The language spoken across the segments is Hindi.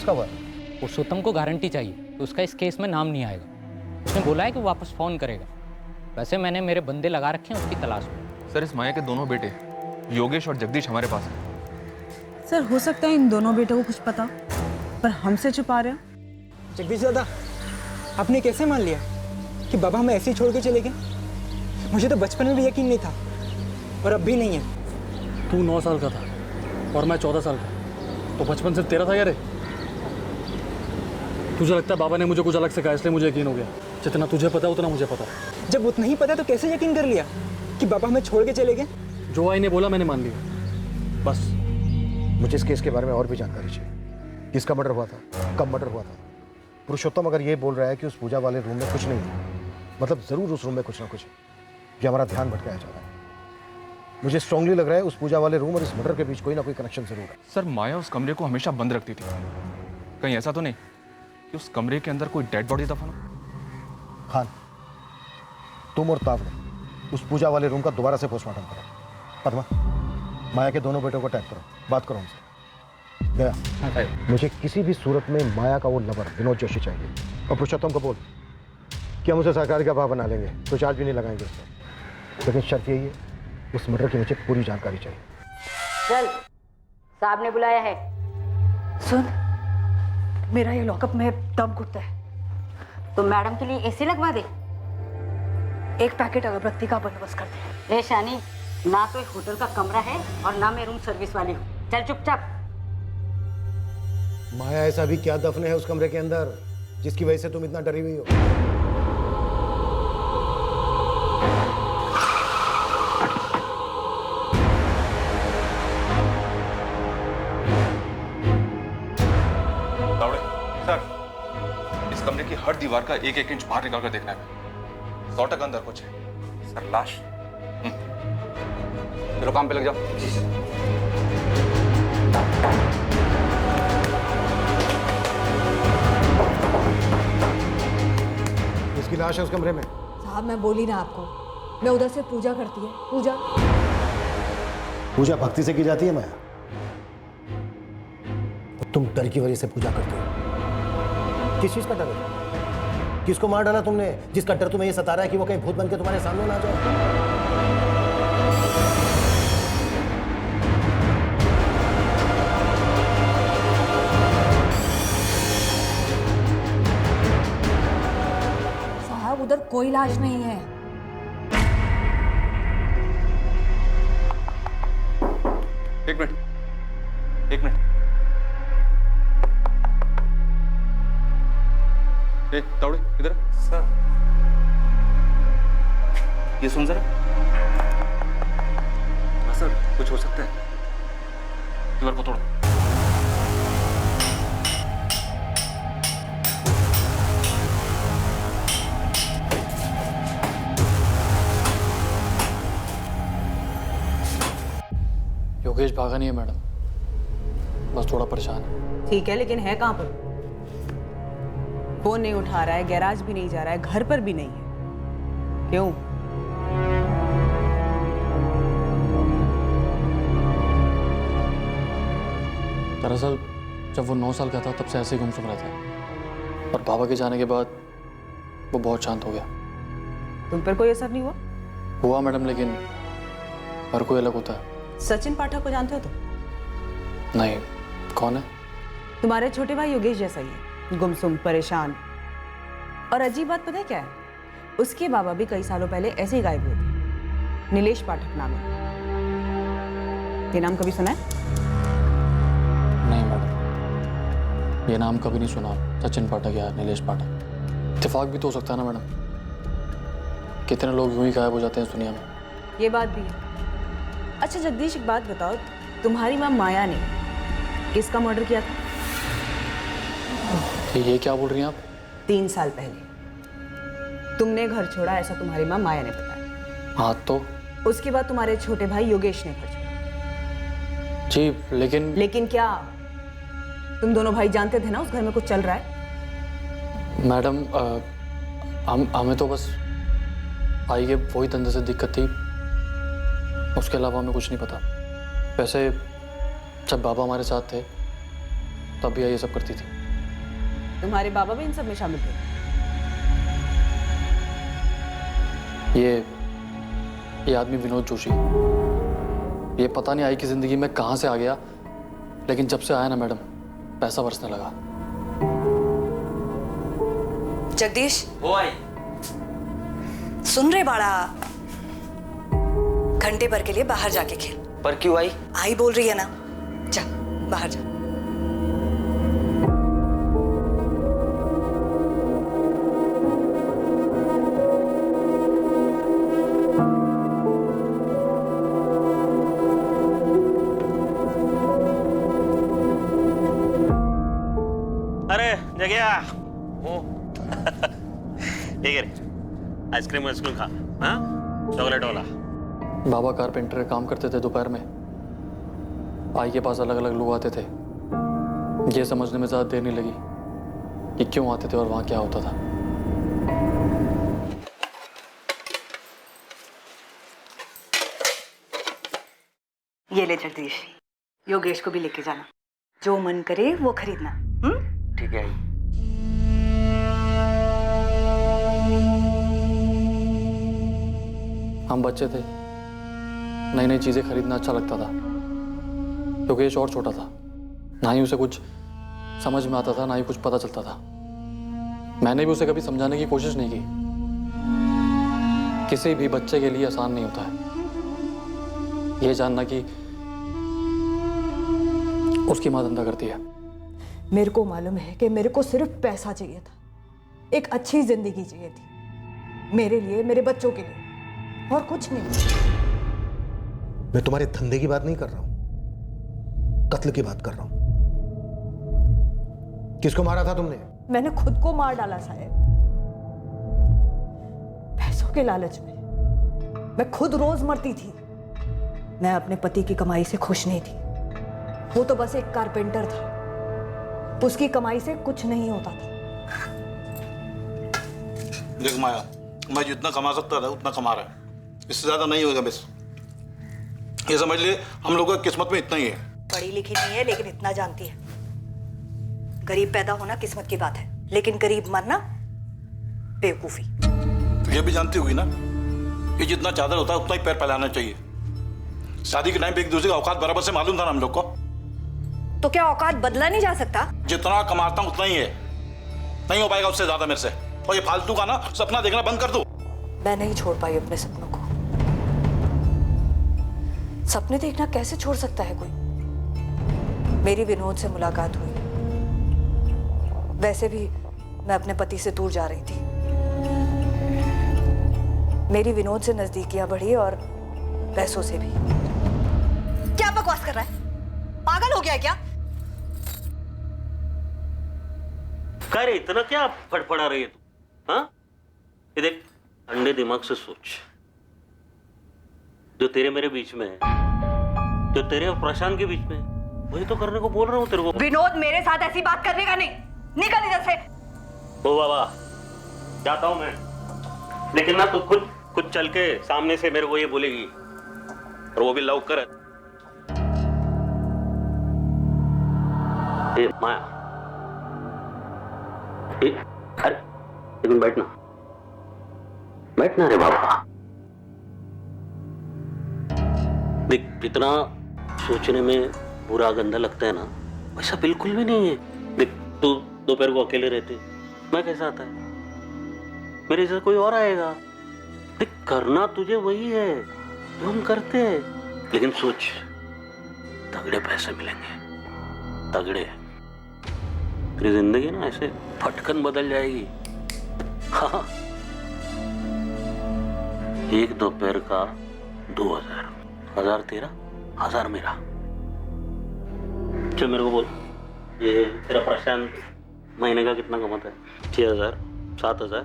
उसका हुआ? पुरुषोत्तम को गारंटी चाहिए तो उसका इस केस में नाम नहीं आएगा। उसने बोला है कि वो वापस फ़ोन करेगा। वैसे मैंने मेरे बंदे लगा रखे हैं उसकी तलाश में। सर, इस माया के दोनों बेटे योगेश और जगदीश हमारे पास हैं। सर हो सकता है इन दोनों बेटों को कुछ पता, पर हमसे छुपा रहे हो। जगदीश दादा, आपने कैसे मान लिया कि बाबा हमें ऐसे ही छोड़ के चले गए? मुझे तो बचपन में भी यकीन नहीं था और अब भी नहीं है। तू 9 साल का था और मैं 14 साल का, तो बचपन से तेरा था यार। तुझे लगता है बाबा ने मुझे कुछ अलग से कहा इसलिए मुझे यकीन हो गया? जितना तुझे पता है उतना मुझे पता है। जब उतना ही पता तो कैसे यकीन कर लिया कि बाबा हमें छोड़ के चले गए? जो आई ने बोला मैंने मान लिया, बस। मुझे इस केस के बारे में और भी जानकारी चाहिए। किसका मर्डर हुआ था, कब मर्डर हुआ था? पुरुषोत्तम अगर ये बोल रहा है कि उस पूजा वाले रूम में कुछ नहीं है, मतलब जरूर उस रूम में कुछ ना कुछ है। ये हमारा ध्यान भटकाया जा रहा है। मुझे स्ट्रांगली लग रहा है उस पूजा वाले रूम और इस मर्डर के बीच कोई ना कोई कनेक्शन जरूर है। सर, माया उस कमरे को हमेशा बंद रखती थी। कहीं ऐसा तो नहीं कि उस कमरे के अंदर कोई डेड बॉडी दफन हो? खान, तुम और तावड़े उस पूजा वाले रूम का दोबारा से पोस्टमार्टम करो। पद्मा, माया के दोनों बेटों को टैग करो, बात करो उनसे। गया, मुझे किसी भी सूरत में माया का वो लवर विनोद जोशी चाहिए। और पुरुषोत्तम को बोल कि हम उसे सरकारी का भाव बना लेंगे, तो चार्ज भी नहीं लगाएंगे उससे। लेकिन शर्त यही है, उस मर्डर की मुझे पूरी जानकारी चाहिए। चल, साहब ने बुलाया है। सुन, मेरा ये लॉकअप में दम घुटता है, तो मैडम के लिए एसी लगवा दे। एक पैकेट अगरबत्ती का बंदोबस्त कर दे। ए शानी, ना तो होटल का कमरा है और ना मैं रूम सर्विस वाली हूँ। चल चुपचाप। माया ऐसा भी क्या दफन है उस कमरे के अंदर जिसकी वजह से तुम इतना डरी हुई हो? सर, इस कमरे की हर दीवार का 1-1 इंच बाहर निकाल कर देखना है। 100% अंदर कुछ है। सर, लाश। चलो काम पे लग जाओ। इसकी लाश है उस कमरे में। साहब मैं बोली ना आपको, मैं उधर से पूजा करती है। पूजा पूजा भक्ति से की जाती है माया, तुम डर की वजह से पूजा करते हो। किस चीज का डर है? किसको मार डाला तुमने जिसका डर तुम्हें ये सता रहा है कि वो कहीं भूत बन के तुम्हारे सामने ना आ जाए? साहब उधर कोई लाश नहीं है। एक मिनट। ए, तावड़े, इधर। सर, ये सुन जरा। हाँ सर, कुछ हो सकता है। दीवार को तोड़ो। योगेश भागा नहीं है मैडम, बस थोड़ा परेशान है। ठीक है, लेकिन है कहाँ पर? फोन नहीं उठा रहा है, गैराज भी नहीं जा रहा है, घर पर भी नहीं है। क्यों? दरअसल जब वो 9 साल का था तब से ऐसे ही गुमसुम रहता है, और बाबा के जाने के बाद वो बहुत शांत हो गया। तुम पर कोई असर नहीं हुआ? हुआ मैडम, लेकिन हर कोई अलग होता है। सचिन पाठक को जानते हो तुम? नहीं, कौन है? तुम्हारे छोटे भाई योगेश जैसा ही है, गुमसुम, परेशान। और अजीब बात पता है क्या है? उसके बाबा भी कई सालों पहले ऐसे ही गायब हुए थे। नीलेश पाठक नाम है। ये नाम कभी सुना है? नहीं मैडम, ये नाम कभी नहीं सुना। सचिन पाठक या नीलेश पाठक। इत्तेफाक भी तो हो सकता है ना मैडम, कितने लोग यूं ही गायब हो जाते हैं इस दुनिया में। ये बात भी है। अच्छा जगदीश, एक बात बताओ, तुम्हारी माँ माया ने किसका मर्डर किया था? ये क्या बोल रही हैं आप? 3 साल पहले तुमने घर छोड़ा, ऐसा तुम्हारी माँ माया ने बताया। हाँ तो? उसके बाद तुम्हारे छोटे भाई योगेश ने घर छोड़ा। जी, लेकिन क्या तुम दोनों भाई जानते थे ना उस घर में कुछ चल रहा है? मैडम, हमें तो बस भाई के वही धंधे से दिक्कत थी, उसके अलावा हमें कुछ नहीं पता। वैसे जब बाबा हमारे साथ थे तब भी ये सब करती थी। तुम्हारे बाबा भी इन सब में शामिल थे? ये आदमी विनोद जोशी, ये पता नहीं आई कि जिंदगी में कहां से आ गया, लेकिन जब से आया ना मैडम, पैसा बरसने लगा। जगदीश, वो आई। सुन रहे बाड़ा, घंटे भर के लिए बाहर जाके खेल। पर क्यों आई? आई बोल रही है ना, जा बाहर जा। अरे जगह ठीक है, आइसक्रीम वाइसक्रीम खा, हाँ चॉकलेट वाला। बाबा कारपेंटर काम करते थे, दोपहर में आई के पास अलग अलग लोग आते थे। ये समझने में ज़्यादा देर नहीं लगी कि क्यों आते थे और वहाँ क्या होता था। ये ले जगदीश, योगेश को भी लेके जाना, जो मन करे वो खरीदना। ठीक है। हम बच्चे थे, नई नई चीज़ें खरीदना अच्छा लगता था। योगेश और छोटा था, ना ही उसे कुछ समझ में आता था, ना ही कुछ पता चलता था। मैंने भी उसे कभी समझाने की कोशिश नहीं की। किसी भी बच्चे के लिए आसान नहीं होता है ये जानना कि उसकी माँ धंधा करती है। मेरे को मालूम है कि मेरे को सिर्फ पैसा चाहिए था, एक अच्छी जिंदगी चाहिए थी, मेरे लिए, मेरे बच्चों के लिए, और कुछ नहीं। मैं तुम्हारे धंधे की बात नहीं कर रहा हूं, कत्ल की बात कर रहा हूं। किसको मारा था तुमने? मैंने खुद को मार डाला साहब, पैसों के लालच में। मैं खुद रोज मरती थी। मैं अपने पति की कमाई से खुश नहीं थी। वो तो बस एक कारपेंटर था, उसकी कमाई से कुछ नहीं होता था। देख माया, मैं जितना कमा सकता था उतना कमा रहा है, इससे ज्यादा नहीं होगा। बस ये समझ ले, हम लोगों की किस्मत में इतना ही है। पढ़ी लिखी नहीं है लेकिन इतना जानती है, गरीब पैदा होना किस्मत की बात है, लेकिन गरीब मरना बेवकूफी। तो ये भी जानती होगी ना, ये जितना चादर होता है उतना ही पैर फैलाना चाहिए। शादी के टाइम पे एक दूसरे का औकात बराबर से मालूम था ना हम लोग को। तो क्या औकात बदला नहीं जा सकता? जितना कमाता हूं उतना ही है, नहीं हो पाएगा उससे ज्यादा मेरे से। और ये फालतू का ना सपना देखना बंद कर दो। मैं नहीं छोड़ पाई अपने सपनों को। सपने देखना कैसे छोड़ सकता है कोई? मेरी विनोद से मुलाकात हुई, वैसे भी मैं अपने पति से दूर जा रही थी। मेरी विनोद से नजदीकियां बढ़ी और पैसों से भी। क्या बकवास कर रहा है? पागल हो गया है क्या? अरे इतना क्या फड़फड़ा रही है तू? हाँ, ये देख, ठंडे दिमाग से सोच। जो तेरे मेरे बीच में है, जो तेरे और प्रशांत के बीच में है, वही तो करने को बोल रहा हूँ तेरे को। विनोद, मेरे साथ ऐसी बात करने का नहीं। निकल इधर से। ओ बाबा, जाता हूँ मैं, लेकिन ना तू खुद चल के सामने से मेरे को ये बोलेगी, और वो भी लव कर। ए माया, अरे लेकिन बैठना रे बाबा। देख, जितना सोचने में बुरा गंदा लगता है ना, वैसा बिल्कुल भी नहीं है। देख, तू दोपहर को अकेले रहते, मैं कैसा आता है, मेरे जैसा कोई और आएगा। देख, करना तुझे वही है जो हम करते हैं, लेकिन सोच, तगड़े पैसे मिलेंगे, तगड़े। तेरी जिंदगी ना ऐसे फटकन बदल जाएगी। हाँ, एक दोपहर का 2000, 1000 तेरा, 1000 मेरा। चल मेरे को बोल, ये तेरा प्रशांत महीने का कितना कमाता है? 6000, 7000?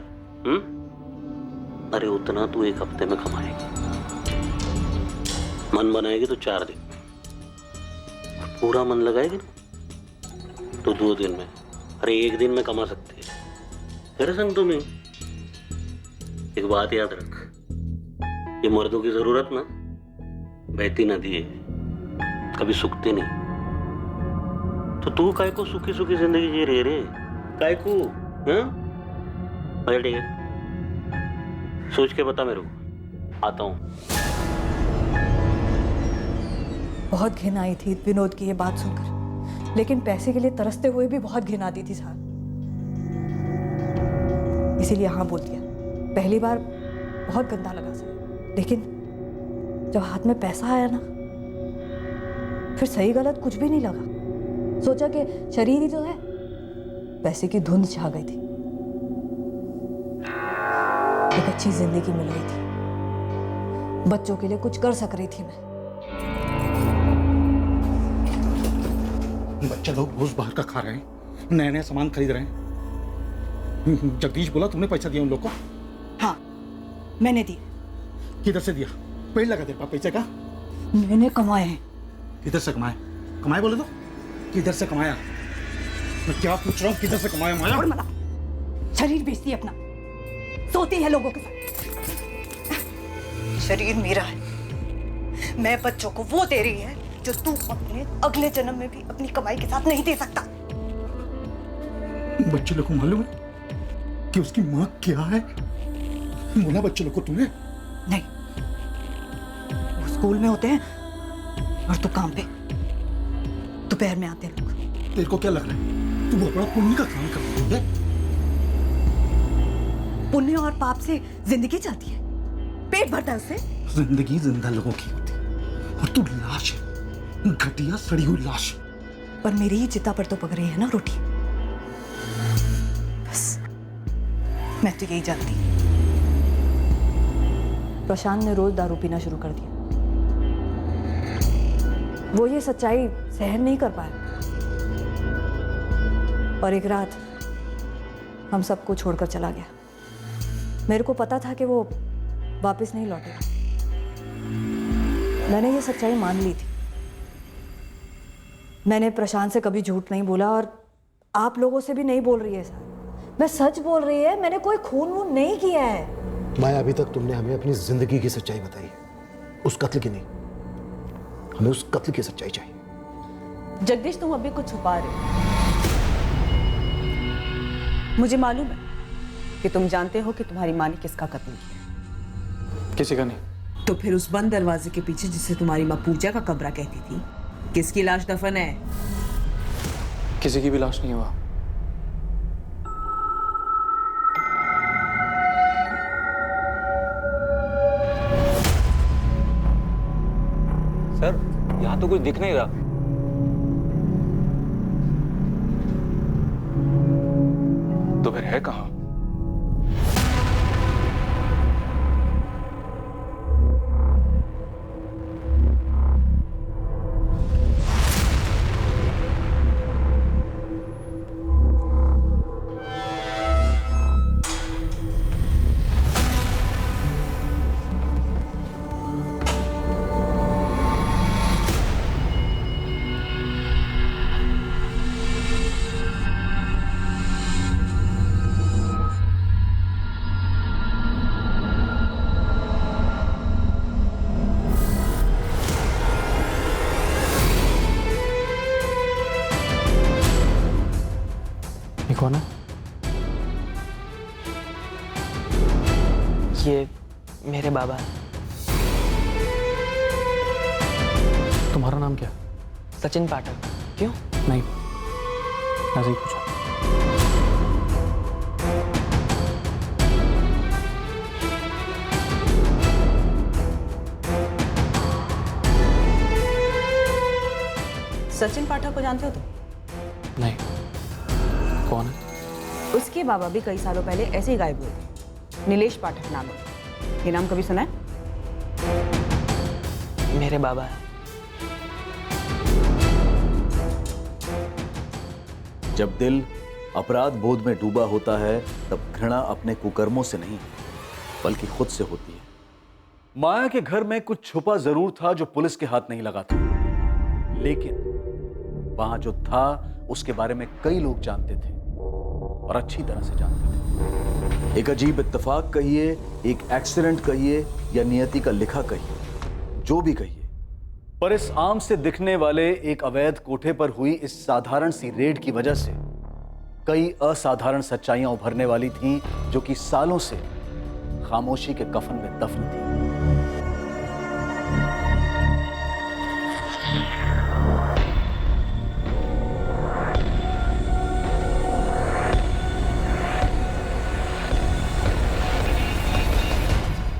अरे उतना तू एक हफ्ते में कमाएगी। मन बनाएगी तो 4 दिन, पूरा मन लगाएगी ना तो 2 दिन में। अरे 1 दिन में कमा सकते हैं मेरे संग तुम्हें। एक बात याद रख, ये मर्दों की जरूरत ना बहती नदी है, कभी सूखती नहीं। तो तू काय को सुखी सुखी जिंदगी जी रही रे? काय को? हाँ? अच्छा ठीक है, सोच के बता मेरे को, आता हूँ। बहुत घिन आई थी विनोद की ये बात सुनकर, लेकिन पैसे के लिए तरसते हुए भी बहुत घिन आती थी साहब, इसीलिए हाँ बोल दिया। पहली बार बहुत गंदा लगा सर, लेकिन जब हाथ में पैसा आया ना, फिर सही गलत कुछ भी नहीं लगा। सोचा कि शरीर ही तो है, पैसे की धुंध छा गई थी। एक अच्छी जिंदगी मिल गई थी, बच्चों के लिए कुछ कर सक रही थी मैं। बच्चे लोग रोज बाहर का खा रहे हैं, नए नए सामान खरीद रहे हैं। जगदीश बोला तुमने पैसा दिया उन लोग को? हाँ, मैंने दिया। किधर से दिया? पेड़ लगा तेरे पास पैसे का? मैंने कमाए हैं। किधर से कमाए? कमाए बोले तो किधर से कमाया? मैं क्या पूछ रहा हूँ, किधर से कमाया माया? और मला, शरीर बेचती है अपना, सोती है लोगों के साथ। शरीर मेरा है, मैं बच्चों को वो दे रही है जो तू अपने अगले जन्म में भी अपनी कमाई के साथ नहीं दे सकता। बच्चे लोग को मालूम है कि उसकी माँ क्या है? बोला बच्चे लोग को तुमने? नहीं, वो स्कूल में होते हैं और तू काम पे, दोपहर में आते हैं लोग। तेरे को क्या लग रहा है तू बहुत बड़ा पुण्य का काम कर रही है? पुण्य और पाप से जिंदगी चलती है, पेट भरता है उससे। जिंदगी जिंदा लोगों की होती है और तू लाश है, घटिया सड़ी हुई लाश। पर मेरी ही चिता पर तो पक रही है ना रोटी। बस मैं तो यही जानती। प्रशांत ने रोज दारू पीना शुरू कर दिया। वो ये सच्चाई सहन नहीं कर पाया और एक रात हम सबको छोड़कर चला गया। मेरे को पता था कि वो वापस नहीं लौटेगा। मैंने ये सच्चाई मान ली थी। मैंने प्रशांत से कभी झूठ नहीं बोला और आप लोगों से भी नहीं बोल रही है सर। मैं सच बोल रही है, मैंने कोई खून वून नहीं किया है। माया, अभी तक तुमने हमें अपनी जिंदगी की सच्चाई बताई, उस कत्ल की नहीं। हमें उस कत्ल की सच्चाई चाहिए। जगदीश, तुम अभी कुछ छुपा रहे हो। मुझे मालूम है कि तुम जानते हो कि तुम्हारी माँ ने किसका कत्ल किया। किसी का नहीं। तो फिर उस बंद दरवाजे के पीछे जिसे तुम्हारी माँ पूजा का कमरा कहती थी, किसकी लाश दफन है? किसी की भी लाश नहीं हुआ। सर, यहाँ तो कुछ दिख नहीं रहा। तो फिर है कहाँ? कौन है? ये मेरे बाबा हैं। तुम्हारा नाम क्या? सचिन पाठक। क्यों? नहीं, ऐसे ही पूछा। सचिन पाठक को जानते हो तुम? नहीं। कौन है? उसके बाबा भी कई सालों पहले ऐसे ही गायब हुए थे। नीलेश पाठक नाम है। ये नाम कभी सुना है? मेरे बाबा हैं। जब दिल अपराध बोध में डूबा होता है, तब घृणा अपने कुकर्मों से नहीं बल्कि खुद से होती है। माया के घर में कुछ छुपा जरूर था जो पुलिस के हाथ नहीं लगा था, लेकिन वहां जो था उसके बारे में कई लोग जानते थे और अच्छी तरह से जानते थे। एक अजीब इत्तेफाक कहिए, एक एक्सीडेंट कहिए या नियति का लिखा कहिए, जो भी कहिए, पर इस आम से दिखने वाले एक अवैध कोठे पर हुई इस साधारण सी रेड की वजह से कई असाधारण सच्चाइयां उभरने वाली थीं, जो कि सालों से खामोशी के कफन में दफन थी।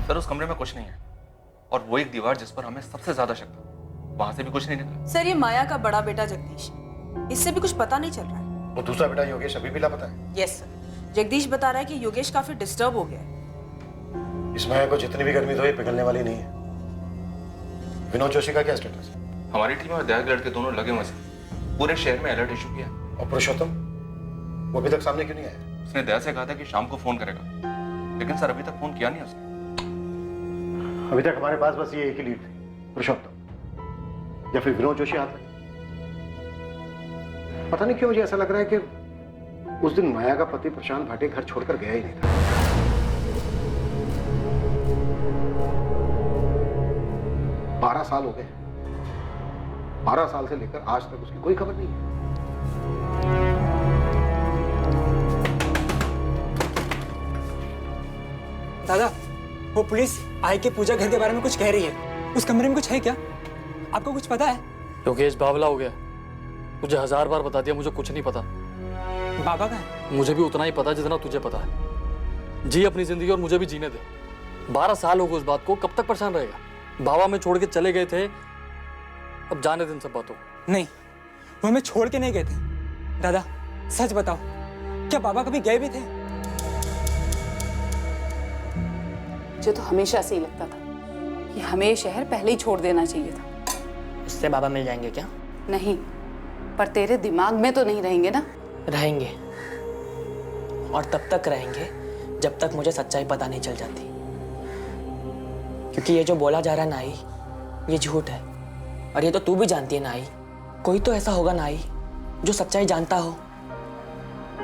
सर उस कमरे में कुछ नहीं है, और वो एक दीवार जिस पर हमें सबसे ज्यादा शक था, वहां से भी कुछ नहीं निकला। सर ये माया का बड़ा बेटा जगदीश, इससे भी कुछ पता नहीं चल रहा है। वो दूसरा बेटा योगेश अभी भी लापता है। यस सर, जगदीश बता रहा है कि योगेश काफी डिस्टर्ब हो गया है। इस माया को जितनी भी गर्मी दो ये पिघलने वाली नहीं है। विनोद जोशी का क्या स्टेटस है? हमारी टीम और दया के लड़के दोनों लगे हुए हैं, पूरे शहर में अलर्ट इशू किया। और पुरुषोत्तम वो अभी तक सामने क्यों नहीं आया? उसने दया से कहा था कि शाम को फोन करेगा, लेकिन सर अभी तक फोन किया नहीं उसने। अभी तक हमारे पास बस ये एक ही लीड थी, पुरुषोत्तम या फिर विनोद जोशी हाथ में। पता नहीं क्यों मुझे ऐसा लग रहा है कि उस दिन माया का पति प्रशांत भाटे घर छोड़कर गया ही नहीं था। बारह साल हो गए, 12 साल से लेकर आज तक उसकी कोई खबर नहीं है। दादा, वो पुलिस आई के पूजा घर के बारे में कुछ कह रही है। उस कमरे में कुछ है क्या? आपको कुछ पता है? योगेश बावला हो गया। मुझे 1000 बार बता दिया, मुझे कुछ नहीं पता। बाबा का है? मुझे भी उतना ही पता जितना तुझे पता है। जी अपनी जिंदगी और मुझे भी जीने दे। 12 साल हो गए उस बात को, कब तक परेशान रहेगा? बाबा में छोड़ के चले गए थे, अब जाने दे इन सब बातों। नहीं, वो हमें छोड़ के नहीं गए थे। दादा सच बताओ, क्या बाबा कभी गए भी थे? मुझे तो हमेशा से ही लगता था कि हमें शहर पहले ही छोड़ देना चाहिए था। उससे बाबा मिल जाएंगे क्या? नहीं, पर तेरे दिमाग में तो नहीं रहेंगे ना? रहेंगे, और तब तक रहेंगे जब तक मुझे सच्चाई पता नहीं चल जाती। क्योंकि ये जो बोला जा रहा है नाई, ये झूठ है। और ये तो तू भी जानती है नाई, कोई तो ऐसा होगा नाई जो सच्चाई जानता हो।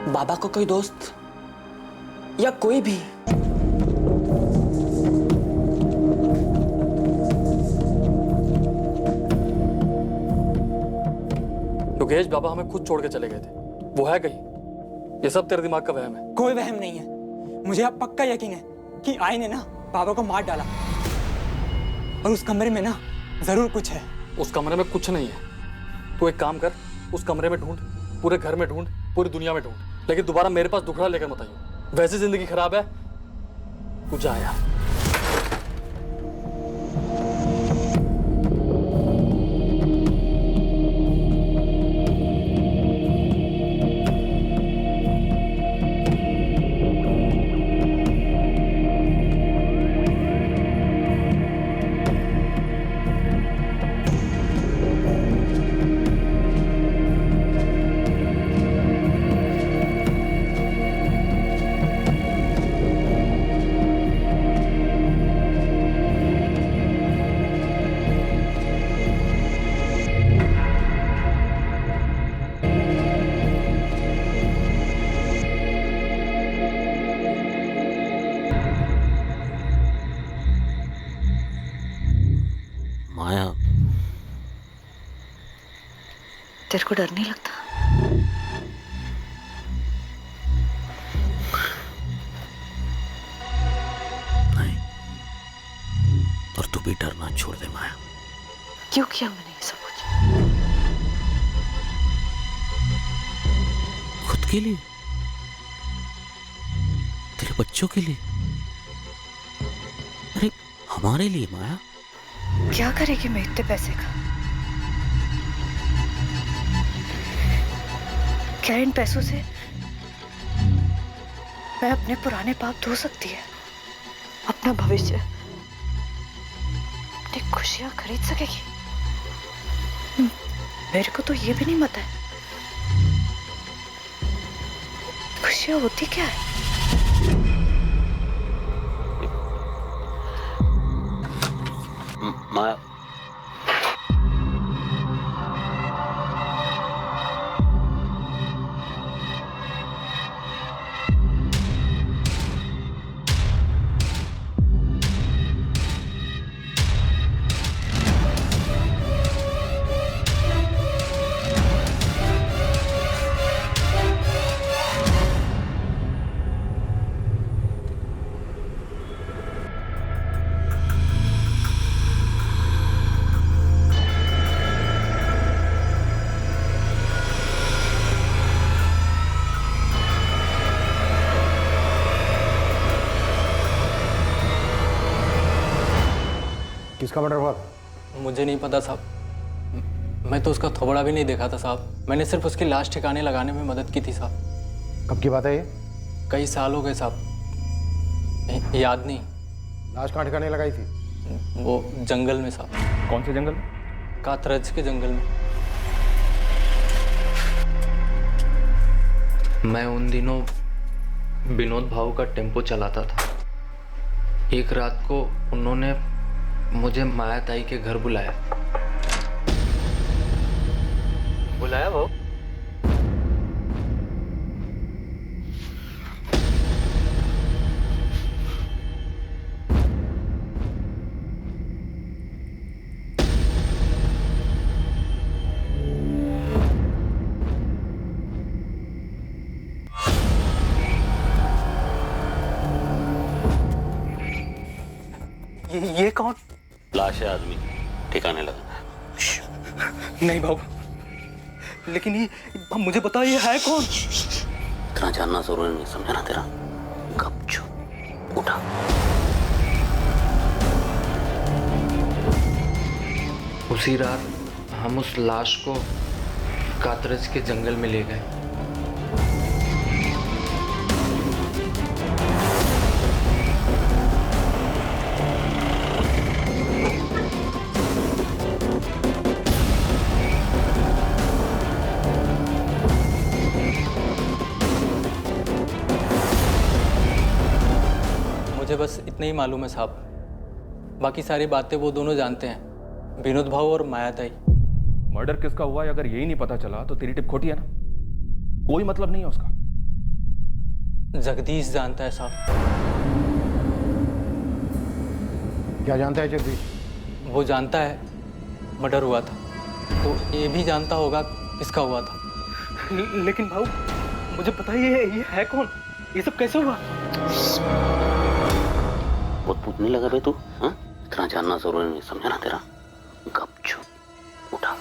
बाबा को कोई दोस्त या कोई भी। योगेश बाबा हमें खुद छोड़ के चले गए थे, वो है कहीं? ये सब तेरे दिमाग का वहम है। कोई वहम नहीं है, मुझे अब पक्का यकीन है कि आई ने ना बाबा को मार डाला। और उस कमरे में ना जरूर कुछ है। उस कमरे में कुछ नहीं है। तू एक काम कर, उस कमरे में ढूंढ, पूरे घर में ढूंढ, पूरी दुनिया में ढूंढ, लेकिन दोबारा मेरे पास दुखड़ा लेकर मत आइयो। वैसे जिंदगी खराब है, तू जा यार। माया, तेरे को डर नहीं लगता? नहीं, और तू भी डरना छोड़ दे माया। क्यों किया मैंने ये सब कुछ? खुद के लिए, तेरे बच्चों के लिए, अरे हमारे लिए माया। क्या करेगी मैं इतने पैसे का? क्या इन पैसों से मैं अपने पुराने पाप धो सकती है, अपना भविष्य, अपनी खुशियां खरीद सकेगी? मेरे को तो ये भी नहीं पता है खुशियां होती क्या है। माया, किसका मर्डर हुआ? मुझे नहीं पता साहब, मैं तो उसका थोबड़ा भी नहीं देखा था साहब। मैंने सिर्फ उसकी लाश ठिकाने लगाने में मदद की थी साहब। कब की बात है ये? कई साल हो गए साहब, याद नहीं। लाश कहाँ ठिकाने लगाई थी? वो जंगल में साहब। कौन से जंगल? कातरज के जंगल में। मैं उन दिनों विनोद भाऊ का टेम्पो चलाता था। एक रात को उन्होंने मुझे माया ताई के घर बुलाया। बुलाया भाऊ? ये कौन? लाश है आदमी, ठिकाने लगा। नहीं बाबू, लेकिन ये मुझे बताओ ये है कौन? इतना जानना जरूरी नहीं, समझा ना तेरा? गपचुप उठा। उसी रात हम उस लाश को कातरज के जंगल में ले गए। मुझे बस इतना ही मालूम है साहब, बाकी सारी बातें वो दोनों जानते हैं, विनोद भाऊ और माया ताई। मर्डर किसका हुआ है अगर यही नहीं पता चला तो तेरी टिप खोटी है ना, कोई मतलब नहीं है उसका। जगदीश जानता है साहब। क्या जानता है जगदीश? वो जानता है मर्डर हुआ था, तो ये भी जानता होगा किसका हुआ था। लेकिन भाऊ मुझे बताइए ये है कौन? ये सब कैसे हुआ? बहुत पूछने लगा बे तू? हाँ, इतना जानना जरूरी नहीं, समझा ना तेरा? गपचुप उठा।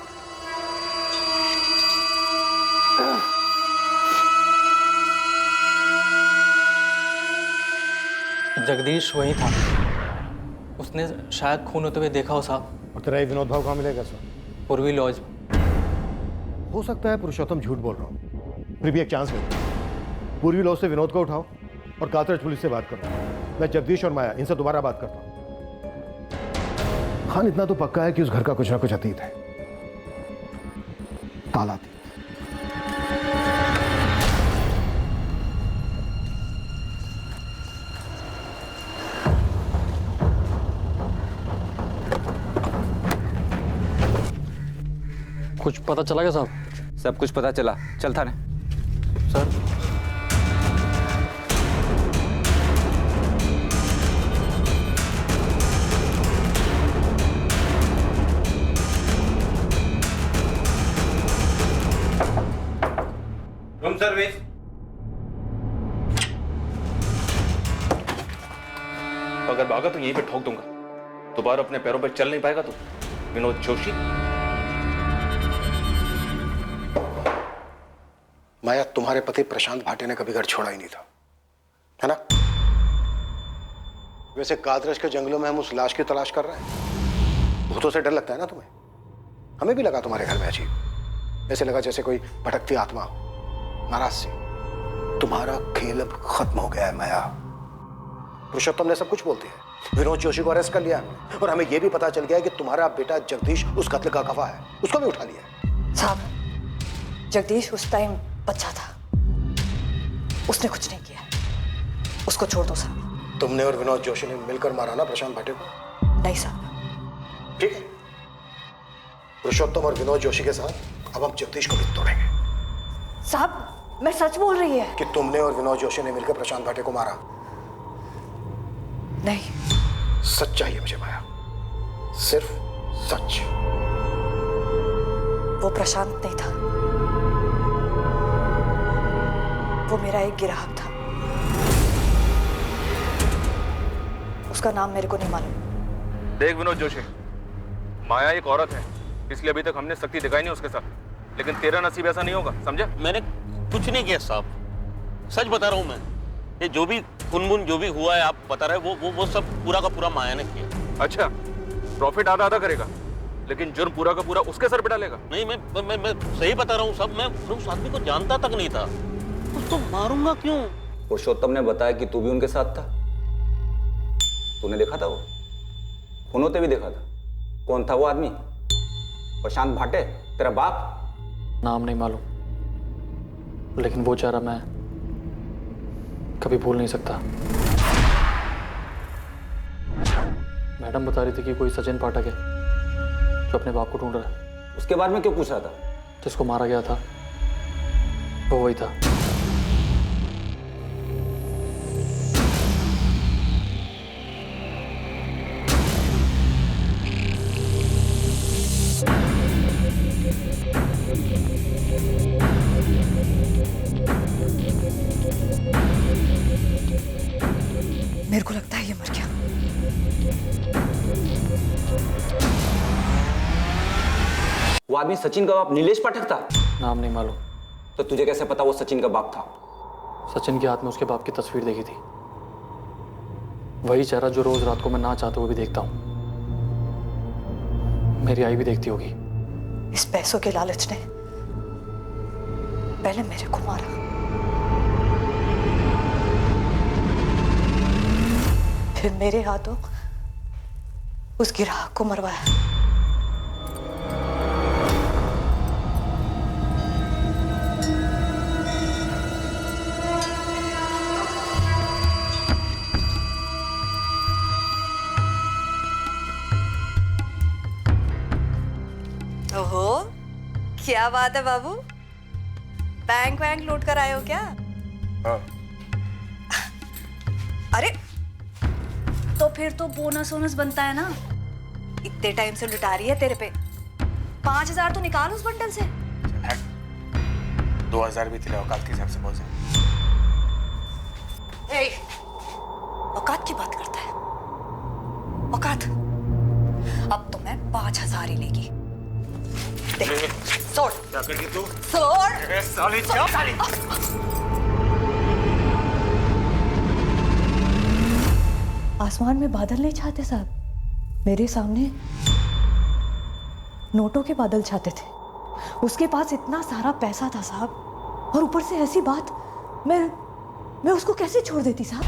जगदीश वही था, उसने शायद खून होते हुए देखा हो साहब। और तेरा ये विनोद भाव कहाँ मिलेगा सर? पूर्वी लॉज में। हो सकता है पुरुषोत्तम झूठ बोल रहा हूँ, फिर भी एक चांस दो। पूर्वी लॉज से विनोद को उठाओ और कातरज पुलिस से बात करो। मैं जगदीश और माया इनसे दोबारा बात करता हूँ। खान इतना तो पक्का है कि उस घर का कुछ ना कुछ अतीत है, काला अतीत। कुछ पता चला क्या साहब? सब कुछ पता चला, चल थाने। Sir room service. अगर भागा तो यहीं पे ठोक दूंगा, दोबारा अपने पैरों पर चल नहीं पाएगा तू। विनोद जोशी। माया, तुम्हारे पति प्रशांत भाटे ने कभी घर छोड़ा ही नहीं था, है ना? वैसे कातरज के जंगलों में हम उस लाश की तलाश कर रहे हैं। भूतों से डर लगता है ना तुम्हें? हमें भी लगा तुम्हारे घर में अजीब, ऐसे लगा जैसे कोई भटकती आत्मा हो। नाराज सी। तुम्हारा खेल अब खत्म हो गया है माया। पुरुषोत्तम ने सब कुछ बोल दिया। विनोद जोशी को अरेस्ट कर लिया हमने, और हमें यह भी पता चल गया है कि तुम्हारा बेटा जगदीश उस कत्ल का गवाह है, उसको भी उठा लिया। साहब, जगदीश उस टाइम बच्चा था, उसने कुछ नहीं किया, उसको छोड़ दो साहब। तुमने और विनोद जोशी ने मिलकर मारा ना प्रशांत भाटे को? नहीं साहब। ठीक है, पुरुषोत्तम और विनोद जोशी के साथ अब हम जगदीश को भी तोड़ेंगे। साहब, मैं सच बोल रही है कि तुमने और विनोद जोशी ने मिलकर प्रशांत भाटे को मारा? नहीं। सच चाहिए मुझे माया, सिर्फ सच। वो प्रशांत नहीं था, वो मेरा एक ग्राहक था। उसका नाम मेरे को नहीं मालूम। देख विनोद जोशी, माया एक औरत है, इसलिए अभी तक हमने सख्ती दिखाई नहीं उसके साथ, लेकिन तेरा नसीब ऐसा नहीं होगा, समझा? मैंने कुछ नहीं किया साहब, सच बता रहा हूं मैं। ये जो भी खुनमुन जो भी हुआ है आप बता रहे वो सब पूरा का पूरा माया ने किया। अच्छा, प्रॉफिट आधा आधा करेगा, लेकिन जुर्म पूरा का पूरा उसके सर पे डालेगा। नहीं, मैं सही बता रहा हूँ सब। मैं उस आदमी को जानता तक नहीं था, उसको मारूंगा क्यों? पुरुषोत्तम ने बताया कि तू भी उनके साथ था। तूने देखा था वो? खून होते भी देखा था। कौन था वो आदमी? प्रशांत भाटे, तेरा बाप? नाम नहीं मालूम, लेकिन वो चेहरा मैं कभी भूल नहीं सकता। मैडम बता रही थी कि कोई सचिन पाठक है जो अपने बाप को ढूंढ रहा है। उसके बारे में क्यों पूछ रहा था? जिसको मारा गया था वो वही था। मेरे को लगता है ये मर गया। वो आदमी सचिन का बाप नीलेश पाठक था? नाम नहीं मालूम। तो तुझे कैसे पता वो सचिन का बाप था? सचिन के हाथ में उसके बाप की तस्वीर देखी थी। वही चेहरा जो रोज रात को मैं ना चाहते हुए भी देखता हूँ। मेरी आई भी देखती होगी। इस पैसों के लालच ने पहले मेरे को मारा, फिर मेरे हाथों उस ग्राहक को मरवाया। ओहो, क्या बात है बाबू, बैंक वैंक लूट कर आए हो क्या? हाँ। अरे तो फिर तो बोनस वोनस बनता है ना। इतने टाइम से लुटा रही है तेरे पे। 5,000 तो निकाल उस बंडल से। 2,000 भी तेरे औकात के हिसाब से बहुत है। औकात की बात करता है? औकात? अब तो मैं 5,000 ही लेगी। देख, सोड़। क्या कर रही तू? सोड़। साली क्या? साली। आसमान में बादल नहीं छाते साहब, मेरे सामने नोटों के बादल छाते थे। उसके पास इतना सारा पैसा था साहब, और ऊपर से ऐसी बात। मैं उसको कैसे छोड़ देती साहब?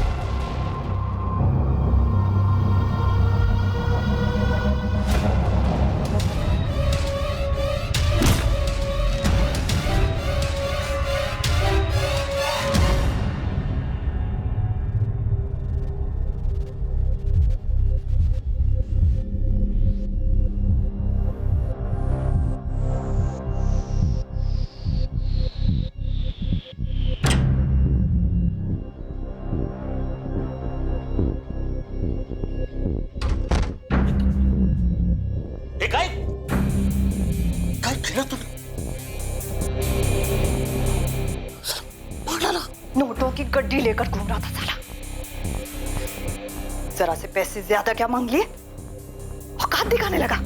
नोटों की गड्डी लेकर घूम रहा था साला। जरा से पैसे ज्यादा क्या मांग लिए, औकात दिखाने लगा।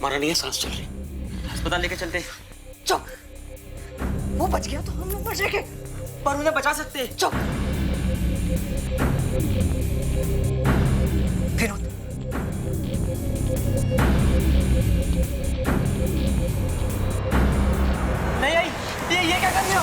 मरा नहीं है, सांस चल रही। अस्पताल लेके चलते। चुप, वो बच गया तो हम लोग बच जाएंगे। पर उन्हें बचा सकते। चुप। विनोद, नहीं आई। ये क्या कर रही हो?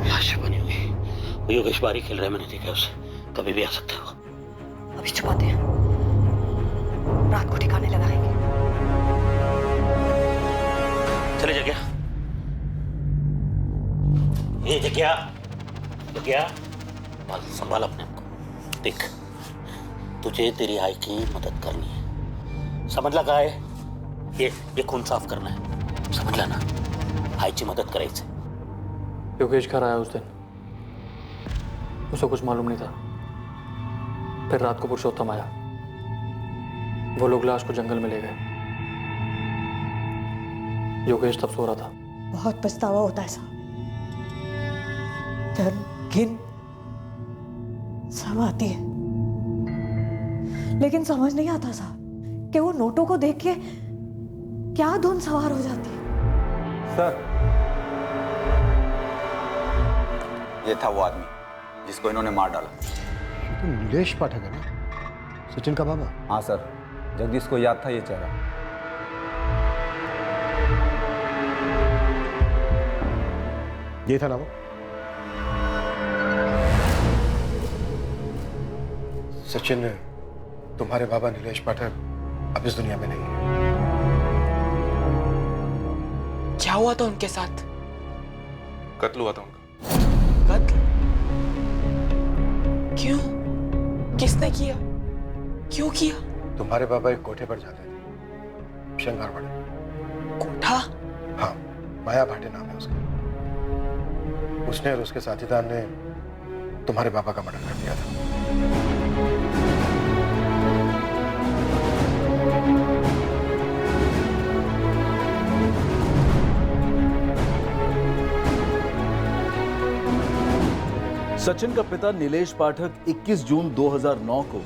लाशें बनी हुई। योगेश बारी खेल रहा है, मैंने देखा उसे। कभी भी आ सकता है वो। अभी छुपाते हैं, रात को ठिकाने लगाएंगे। चले जगह, ये जगह संभाल अपने आप को। देख, तुझे तेरी आई की मदद करनी है, समझ लगा है? ये खून साफ करना है, समझ लेना। आई की मदद करायचं। योगेश घर आया उस दिन, उसे कुछ मालूम नहीं था। फिर रात को पुरुषोत्तम आया, वो लोग लाश को जंगल में ले गए। योगेश तब सो रहा था। बहुत पछतावा होता है साहब, जब गिन सब आती है, लेकिन समझ नहीं आता साहब कि वो नोटों को देख के क्या धुन सवार हो जाती है। सर, ये था वो आदमी जिसको इन्होंने मार डाला। ये तो नीलेश पाठक है ना, सचिन का बाबा? हाँ सर, जगदीश को याद था ये चेहरा। ये था ना वो? सचिन, तुम्हारे बाबा नीलेश पाठक अब इस दुनिया में नहीं है। क्या हुआ था उनके साथ? कत्ल हुआ था उनका। कत्ल? क्यों? किसने किया? क्यों किया? तुम्हारे बाबा एक कोठे पर जाते थे, शंगारवाड़ा। कोठा? हाँ, माया भाटे नाम है उसका। उसने और उसके साथीदार ने तुम्हारे बाबा का मर्डर कर दिया था। सचिन का पिता नीलेश पाठक 21 जून 2009 को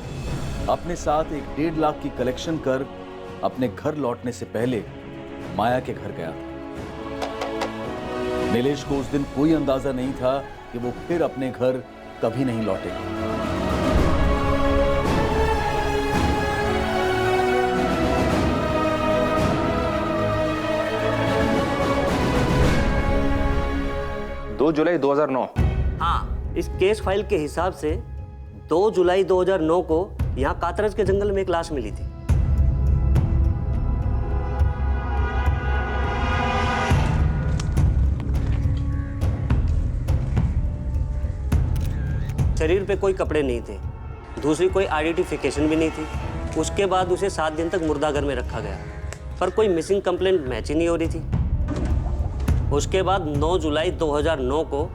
अपने साथ एक 1.5 लाख की कलेक्शन कर अपने घर लौटने से पहले माया के घर गया था। नीलेश को उस दिन कोई अंदाजा नहीं था कि वो फिर अपने घर कभी नहीं लौटेगा। जुलाई 2009। हाँ, इस केस फाइल के हिसाब से 2 जुलाई 2009 को यहाँ कातरज के जंगल में एक लाश मिली थी। शरीर पे कोई कपड़े नहीं थे, दूसरी कोई आइडेंटिफिकेशन भी नहीं थी। उसके बाद उसे 7 दिन तक मुर्दा घर में रखा गया, पर कोई मिसिंग कंप्लेंट मैच ही नहीं हो रही थी। उसके बाद 9 जुलाई 2009 को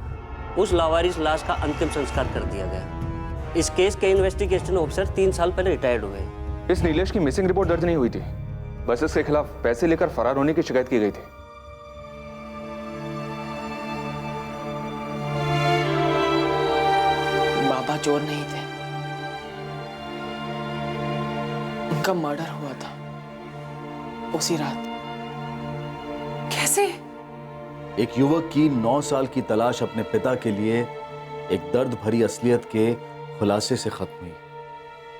उस लावारिस लाश का अंतिम संस्कार कर दिया गया। इस केस के इन्वेस्टिगेशन ऑफिसर 3 साल पहले रिटायर्ड हुए। इस नीलेश की मिसिंग रिपोर्ट दर्ज नहीं हुई थी, बस इसके खिलाफ पैसे लेकर फरार होने की शिकायत की गई थी। बाबा चोर नहीं थे, उनका मर्डर हुआ था उसी रात। कैसे? एक युवक की 9 साल की तलाश अपने पिता के लिए एक दर्द भरी असलियत के खुलासे से खत्म हुई।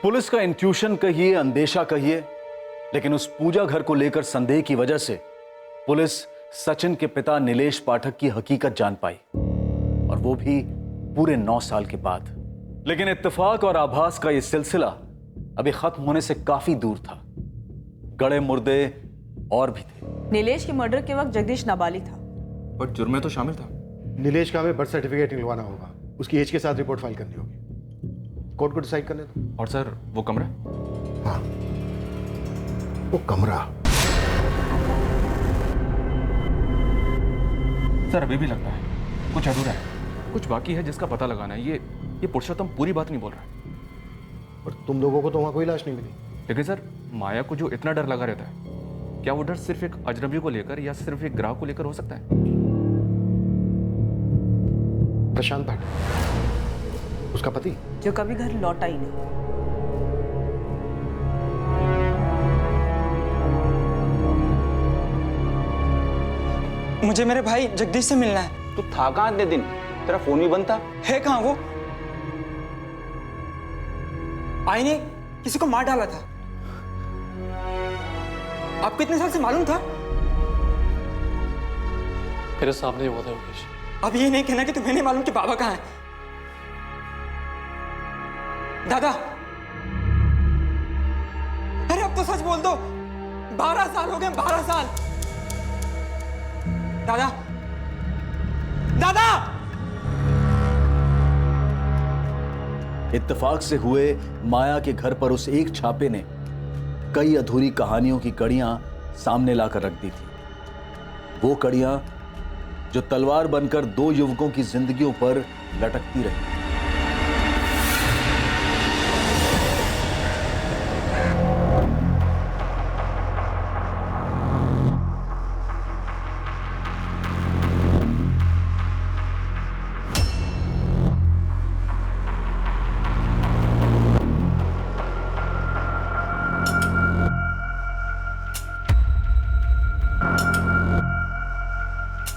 पुलिस का इंट्यूशन कहिए, अंदेशा कहिए, लेकिन उस पूजा घर को लेकर संदेह की वजह से पुलिस सचिन के पिता नीलेश पाठक की हकीकत जान पाई, और वो भी पूरे 9 साल के बाद। लेकिन इत्तेफाक और आभास का यह सिलसिला अभी खत्म होने से काफी दूर था। गड़े मुर्दे और भी थे। नीलेश के मर्डर के वक्त जगदीश नाबालिग था, पर जुर्म में तो शामिल था। नीलेश का हमें बर्थ सर्टिफिकेट निकलवाना होगा, उसकी एज के साथ रिपोर्ट फाइल करनी होगी। कोर्ट को डिसाइड करने दो। और सर, वो कमरा? हाँ, वो कमरा। सर, अभी भी लगता है कुछ अधूरा है, कुछ बाकी है जिसका पता लगाना है। ये पुरुषोत्तम पूरी बात नहीं बोल रहा। और तुम लोगों को तो वहां कोई लाश नहीं मिली। लेकिन सर, माया को जो इतना डर लगा रहता है, क्या वो डर सिर्फ एक अजनबी को लेकर या सिर्फ एक ग्राहक को लेकर हो सकता है? प्रशांत भाटे, उसका पति, जो कभी घर लौटा ही नहीं। मुझे मेरे भाई जगदीश से मिलना है। तू था कहाँ इतने दिन? तेरा फोन भी बंद था। है कहाँ वो? आई ने किसी को मार डाला था। आपको इतने साल से मालूम था? मेरे सामने ही हुआ था योगेश। अब ये नहीं कहना कि तुम्हें नहीं मालूम कि बाबा कहाँ है। दादा, अरे अब तो सच बोल दो। 12 साल हो गए, 12 साल। दादा, दादा! इत्तेफाक से हुए माया के घर पर उस एक छापे ने कई अधूरी कहानियों की कड़ियां सामने लाकर रख दी थी। वो कड़ियां जो तलवार बनकर 2 युवकों की जिंदगियों पर लटकती रही।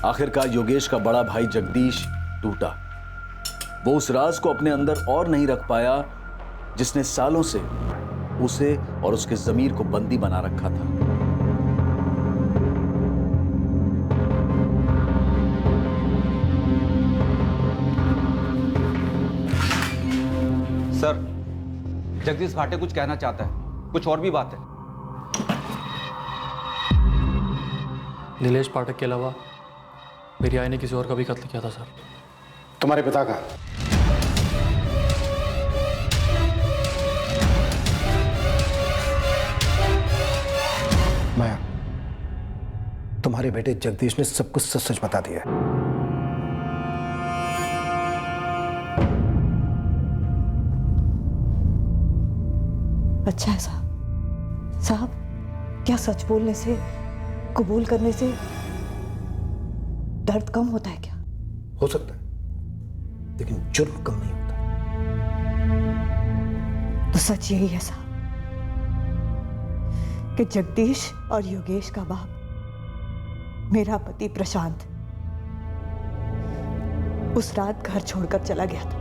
आखिरकार योगेश का बड़ा भाई जगदीश टूटा। वो उस राज को अपने अंदर और नहीं रख पाया जिसने सालों से उसे और उसके जमीर को बंदी बना रखा था। सर, जगदीश भाटे कुछ कहना चाहता है, कुछ और भी बात है। नीलेश पाठक के अलावा मेरी आई ने किसी और का भी कत्ल किया था सर। तुम्हारे पिता का? माया, तुम्हारे बेटे जगदीश ने सब कुछ सच सच बता दिया है। अच्छा है साहब। साहब, क्या सच बोलने से, कबूल करने से दर्द कम होता है क्या? हो सकता है, लेकिन जुर्म कम नहीं होता। तो सच यही है साहब कि जगदीश और योगेश का बाप मेरा पति प्रशांत उस रात घर छोड़कर चला गया था।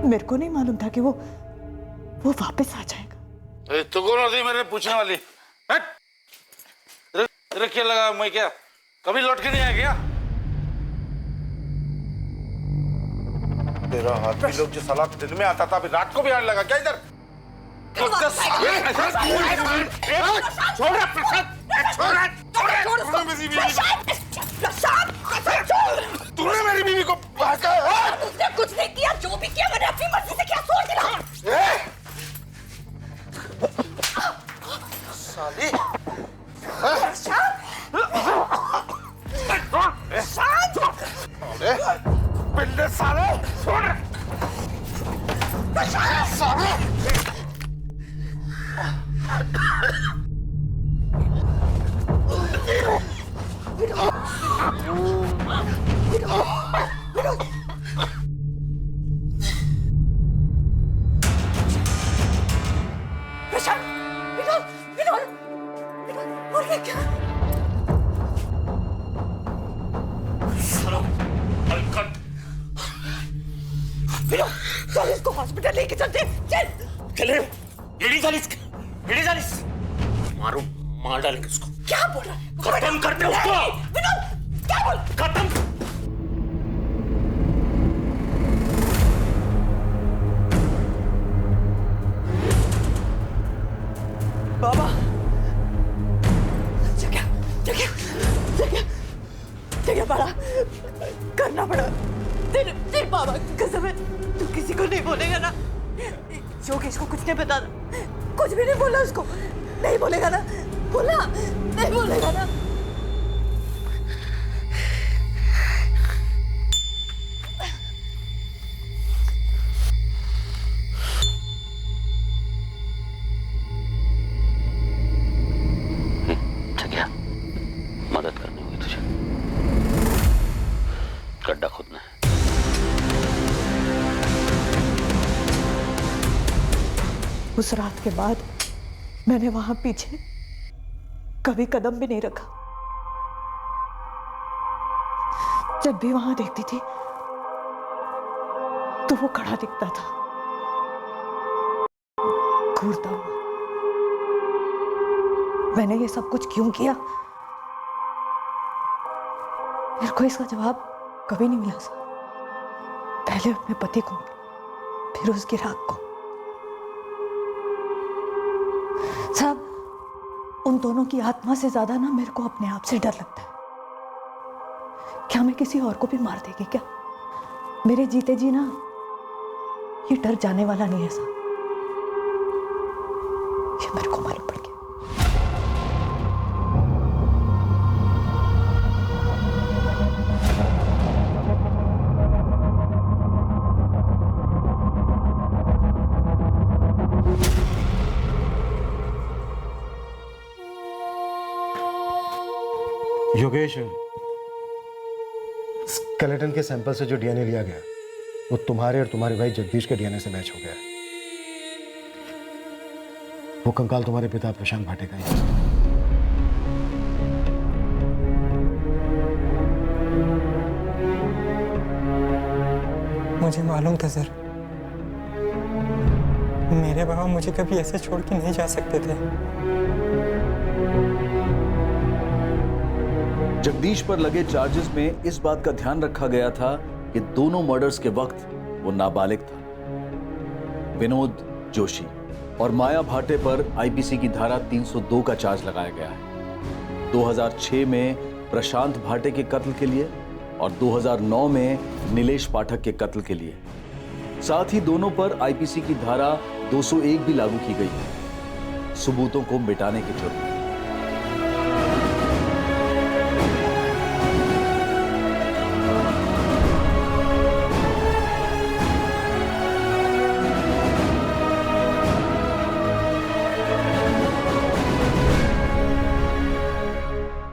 मेरे को नहीं मालूम था कि वो वापस आ जाएगा। तो कौन होती मेरे पूछने वाली? तेरे क्या लगा मैं क्या कभी लौट के नहीं आया क्या? तेरा हाथ भी लोग जो साला दिन में आता था अभी रात को भी आने लगा क्या इधर? तूने मेरी बीवी को उसने कुछ नहीं किया, जो भी किया मैंने अपनी मर्जी से किया। छोड़ दिया साली। पिल्ले साले छोड़ साले। इसको हॉस्पिटल लेके चलते। चल मारो, मार डालेंगे उसको। क्या बोल रहा है? खत्म कर दे उसको। विनोद, क्या बोल? खत्म। बाबा, जगह जगह जगह जगह बड़ा करना पड़ा। तेरे बाबा कसम है, तू किसी को नहीं बोलेगा ना? योगेश को कुछ नहीं बताना, कुछ भी नहीं बोला उसको। नहीं बोलेगा ना? बोला नहीं बोलेगा ना? जगह मदद करनी होगी तुझे। गड्ढा खोदना है। उस रात के बाद मैंने वहां पीछे कभी कदम भी नहीं रखा। जब भी वहां देखती थी तो वो खड़ा दिखता था, घूरता हुआ। मैंने ये सब कुछ क्यों किया, मेरे को इसका जवाब कभी नहीं मिला सर। पहले अपने पति को, फिर उसकी राख को। साहब, उन दोनों की आत्मा से ज्यादा ना मेरे को अपने आप से डर लगता है। क्या मैं किसी और को भी मार देगी क्या? मेरे जीते जी ना ये डर जाने वाला नहीं है साहब, ये मेरे को मालूम पड़ गया। योगेश, स्केलेटन के सैंपल से जो डीएनए लिया गया वो तुम्हारे और तुम्हारे भाई जगदीश के डीएनए से मैच हो गया है। वो कंकाल तुम्हारे पिता प्रशांत भाटे का ही है। मुझे मालूम था सर, मेरे बाबा मुझे कभी ऐसे छोड़ के नहीं जा सकते थे। जगदीश पर लगे चार्जेस में इस बात का ध्यान रखा गया था कि दोनों मर्डर्स के वक्त वो नाबालिग था। विनोद जोशी और माया भाटे पर आईपीसी की धारा 302 का चार्ज लगाया गया है। 2006 में प्रशांत भाटे के कत्ल के लिए और 2009 में नीलेश पाठक के कत्ल के लिए। साथ ही दोनों पर आईपीसी की धारा 201 भी लागू की गई है, सबूतों को मिटाने के जुर्म में।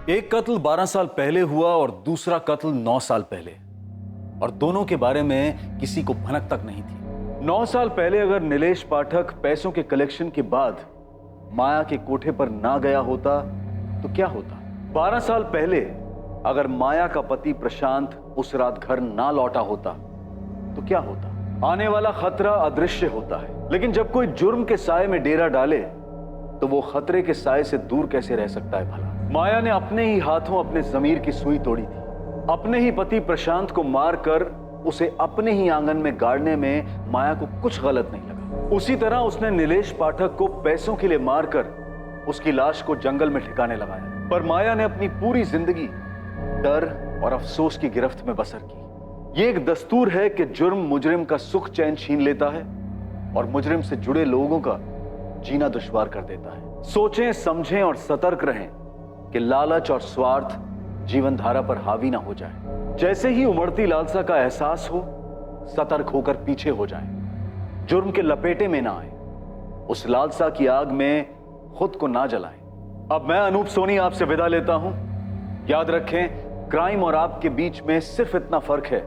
एक कत्ल 12 साल पहले हुआ और दूसरा कत्ल 9 साल पहले, और दोनों के बारे में किसी को भनक तक नहीं थी। 9 साल पहले अगर नीलेश पाठक पैसों के कलेक्शन के बाद माया के कोठे पर ना गया होता तो क्या होता? 12 साल पहले अगर माया का पति प्रशांत उस रात घर ना लौटा होता तो क्या होता? आने वाला खतरा अदृश्य होता है, लेकिन जब कोई जुर्म के साए में डेरा डाले तो वो खतरे के साए से दूर कैसे रह सकता है भला? माया ने अपने ही हाथों अपने जमीर की सुई तोड़ी थी। अपने ही पति प्रशांत को मारकर उसे अपने ही आंगन में गाड़ने में माया को कुछ गलत नहीं लगा। उसी तरह उसने नीलेश पाठक को पैसों के लिए मारकर उसकी लाश को जंगल में ठिकाने लगाया। पर माया ने अपनी पूरी जिंदगी डर और अफसोस की गिरफ्त में बसर की। ये एक दस्तूर है कि जुर्म मुजरिम का सुख चैन छीन लेता है और मुजरिम से जुड़े लोगों का जीना दुश्वार कर देता है। सोचें, समझें और सतर्क रहें कि लालच और स्वार्थ जीवन धारा पर हावी ना हो जाए। जैसे ही उमड़ती लालसा का एहसास हो, सतर्क होकर पीछे हो जाएं। जुर्म के लपेटे में ना आए, उस लालसा की आग में खुद को ना जलाएं। अब मैं अनूप सोनी आपसे विदा लेता हूं। याद रखें, क्राइम और आपके बीच में सिर्फ इतना फर्क है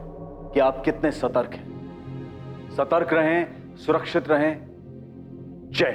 कि आप कितने सतर्क हैं। सतर्क रहें, सुरक्षित रहें